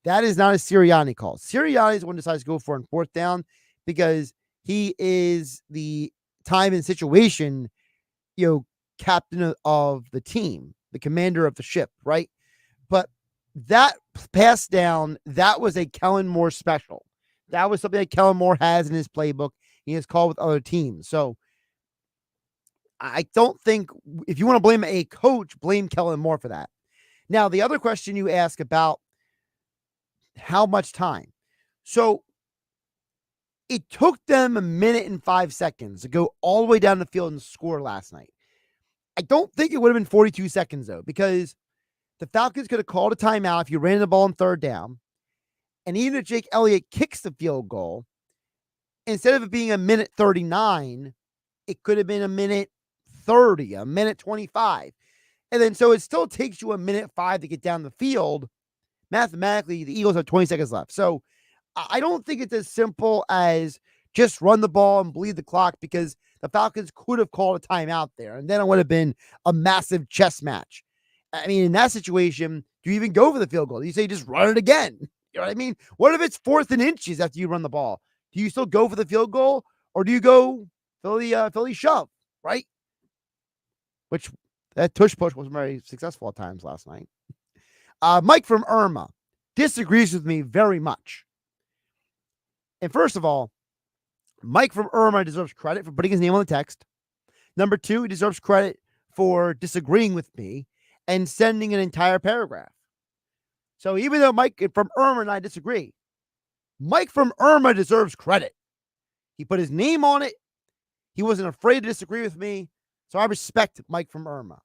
That is not a Sirianni call. Sirianni is the one who decides to go for it on fourth down because he is the time and situation, captain of the team, the commander of the ship, right? But that pass down, that was a Kellen Moore special. That was something that Kellen Moore has in his playbook. He has called with other teams. So I don't think, if you want to blame a coach, blame Kellen Moore for that. Now, the other question you ask about how much time. So it took them 1 minute and 5 seconds to go all the way down the field and score last night. I don't think it would have been 42 seconds, though, because the Falcons could have called a timeout if you ran the ball on third down. And even if Jake Elliott kicks the field goal, instead of it being 1 minute 39, it could have been 1 minute 30, 1 minute 25. And then so it still takes you 1 minute 5 to get down the field. Mathematically, the Eagles have 20 seconds left. So I don't think it's as simple as just run the ball and bleed the clock, because the Falcons could have called a timeout there, and then it would have been a massive chess match. I mean, in that situation, do you even go for the field goal? Do you say just run it again? You know what I mean? What if it's 4th and inches after you run the ball? Do you still go for the field goal, or do you go Philly shove, right? Which that tush push was very successful at times last night. Mike from Irma disagrees with me very much. And first of all, Mike from Irma deserves credit for putting his name on the text. Number 2, he deserves credit for disagreeing with me and sending an entire paragraph. So even though Mike from Irma and I disagree, Mike from Irma deserves credit. He put his name on it. He wasn't afraid to disagree with me. So I respect Mike from Irma.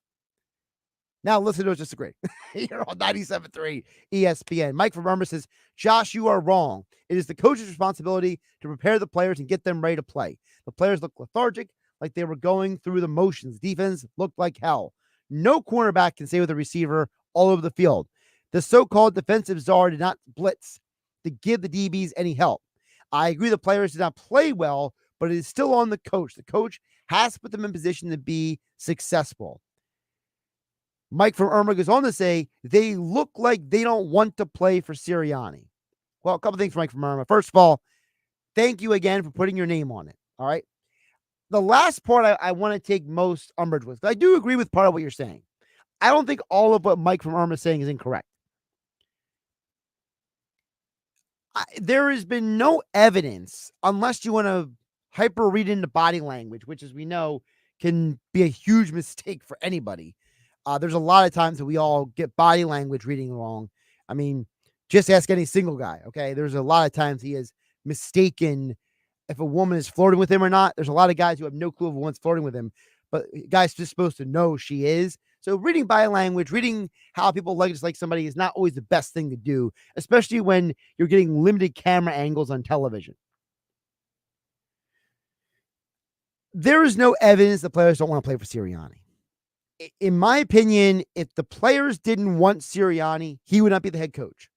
Now listen to us disagree. Here on 97.3 ESPN. Mike from Irma says, Josh, you are wrong. It is the coach's responsibility to prepare the players and get them ready to play. The players look lethargic, like they were going through the motions. Defense looked like hell. No cornerback can stay with a receiver all over the field. The so-called defensive czar did not blitz to give the DBs any help. I agree the players did not play well, but it is still on the coach. The coach has to put them in position to be successful. Mike from Irma goes on to say, they look like they don't want to play for Sirianni. Well, a couple things from Mike from Irma. First of all, thank you again for putting your name on it. All right. The last part I want to take most umbrage with, I do agree with part of what you're saying. I don't think all of what Mike from Irma is saying is incorrect. There has been no evidence, unless you want to hyper read into body language, which, as we know, can be a huge mistake for anybody. There's a lot of times that we all get body language reading wrong. I mean, just ask any single guy, okay? There's a lot of times he is mistaken if a woman is flirting with him or not. There's a lot of guys who have no clue if a woman's flirting with him, but a guy's just supposed to know she is. So reading body language, reading how people like somebody is not always the best thing to do, especially when you're getting limited camera angles on television. There is no evidence the players don't want to play for Sirianni. In my opinion, if the players didn't want Sirianni, he would not be the head coach.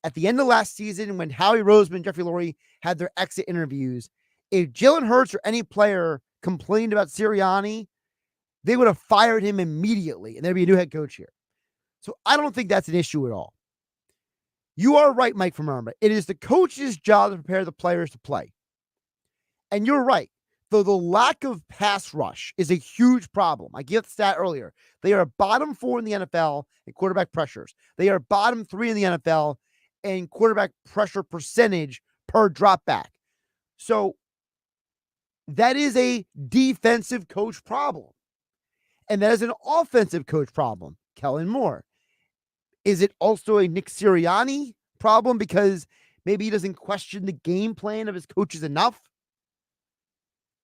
At the end of last season, when Howie Roseman and Jeffrey Lurie had their exit interviews, if Jalen Hurts or any player complained about Sirianni, they would have fired him immediately, and there'd be a new head coach here. So I don't think that's an issue at all. You are right, Mike from Irma. It is the coach's job to prepare the players to play. And you're right. Though the lack of pass rush is a huge problem. I gave the stat earlier. They are bottom 4 in the NFL in quarterback pressures. They are bottom 3 in the NFL in quarterback pressure percentage per drop back. So that is a defensive coach problem. And that is an offensive coach problem. Kellen Moore. Is it also a Nick Sirianni problem because maybe he doesn't question the game plan of his coaches enough?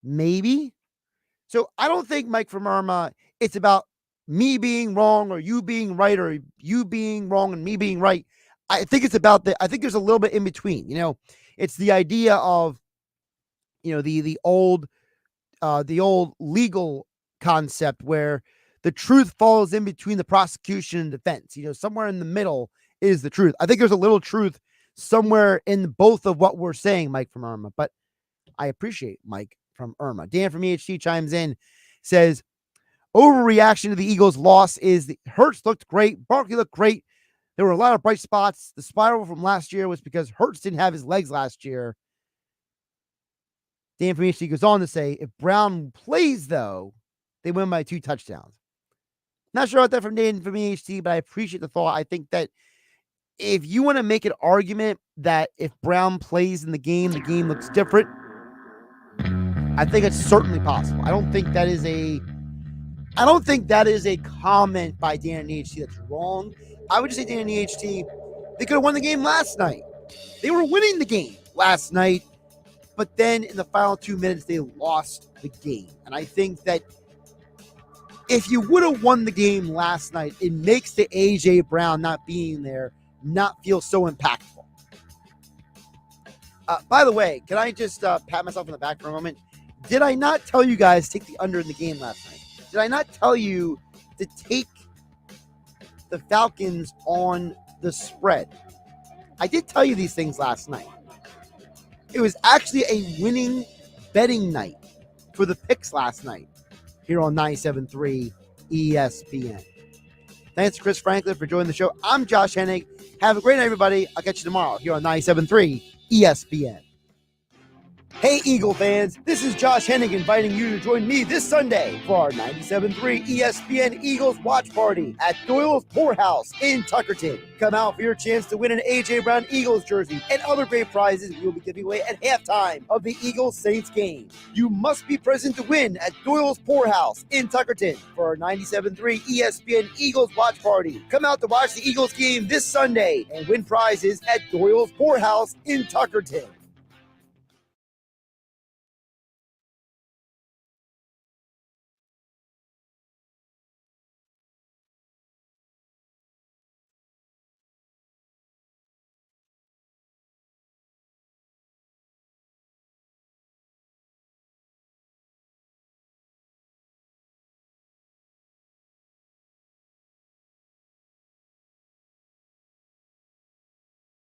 Maybe. So I don't think, Mike from Irma, it's about me being wrong or you being right or you being wrong and me being right. I think it's about I think there's a little bit in between. It's the idea of, the old legal concept where the truth falls in between the prosecution and defense. Somewhere in the middle is the truth. I think there's a little truth somewhere in both of what we're saying, Mike from Irma, but I appreciate Mike from Irma. Dan from EHT chimes in, says, overreaction to the Eagles' loss is the Hurts looked great. Barkley looked great. There were a lot of bright spots. The spiral from last year was because Hurts didn't have his legs last year. Dan from HD goes on to say, if Brown plays, though, they win by 2 touchdowns. Not sure about that from Dan from HD, but I appreciate the thought. I think that if you want to make an argument that if Brown plays in the game looks different, I think it's certainly possible. I don't think that is a comment by Dan and HT that's wrong. I would just say Dan and HT, they could have won the game last night. They were winning the game last night, but then in the final 2 minutes, they lost the game. And I think that if you would have won the game last night, it makes the A.J. Brown not being there not feel so impactful. By the way, can I just pat myself on the back for a moment? Did I not tell you guys to take the under in the game last night? Did I not tell you to take the Falcons on the spread? I did tell you these things last night. It was actually a winning betting night for the picks last night here on 97.3 ESPN. Thanks to Chris Franklin for joining the show. I'm Josh Hennig. Have a great night, everybody. I'll catch you tomorrow here on 97.3 ESPN. Hey, Eagle fans, this is Josh Hennig inviting you to join me this Sunday for our 97.3 ESPN Eagles watch party at Doyle's Poorhouse in Tuckerton. Come out for your chance to win an A.J. Brown Eagles jersey and other great prizes we will be giving away at halftime of the Eagles-Saints game. You must be present to win at Doyle's Poorhouse in Tuckerton for our 97.3 ESPN Eagles watch party. Come out to watch the Eagles game this Sunday and win prizes at Doyle's Poorhouse in Tuckerton.